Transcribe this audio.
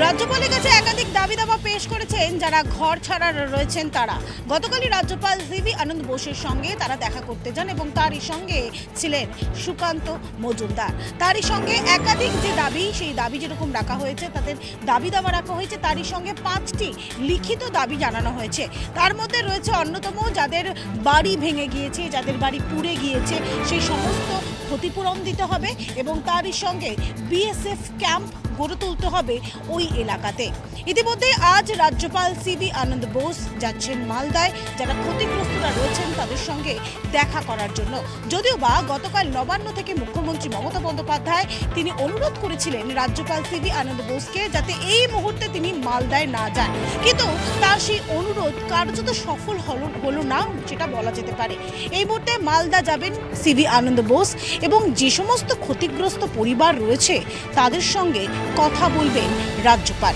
রাজ্যপালের কাছে একাধিক দাবি দাবা পেশ করেছেন যারা ঘর ছাড়া রয়েছেন তারা। গতকালই রাজ্যপাল সিভি আনন্দ বোসের সঙ্গে তারা দেখা করতে যান এবং তারই সঙ্গে ছিলেন সুকান্ত মজুমদার। তারই সঙ্গে একাধিক যে দাবি, সেই দাবি যেরকম রাখা হয়েছে, তাদের দাবি দাবা রাখা হয়েছে, তারই সঙ্গে 5টি লিখিত দাবি জানানো হয়েছে। তার মধ্যে রয়েছে অন্যতম, যাদের বাড়ি ভেঙে গিয়েছে, যাদের বাড়ি পুড়ে গিয়েছে, সেই সমস্ত ক্ষতিপূরণ দিতে হবে এবং তারই সঙ্গে বিএসএফ ক্যাম্প গড়ে তুলতে হবে ওই এলাকাতে। ইতিমধ্যে আজ রাজ্যপাল সিভি আনন্দ বোস যাচ্ছেন মালদায়, যারা ক্ষতিগ্রস্তরা রয়েছেন তাদের সঙ্গে দেখা করার জন্য। যদিও বা গতকাল নবান্ন থেকে মুখ্যমন্ত্রী মমতা বন্দ্যোপাধ্যায় তিনি অনুরোধ করেছিলেন রাজ্যপাল সিভি আনন্দ বোসকে যাতে এই মুহূর্তে তিনি মালদায় না যান, কিন্তু তার সেই অনুরোধ কার্যত সফল হলো না, সেটা বলা যেতে পারে। এই মুহূর্তে মালদা যাবেন সিভি আনন্দ বোস এবং যে সমস্ত ক্ষতিগ্রস্ত পরিবার রয়েছে তাদের সঙ্গে কথা বলবেন রাজ্যপাল।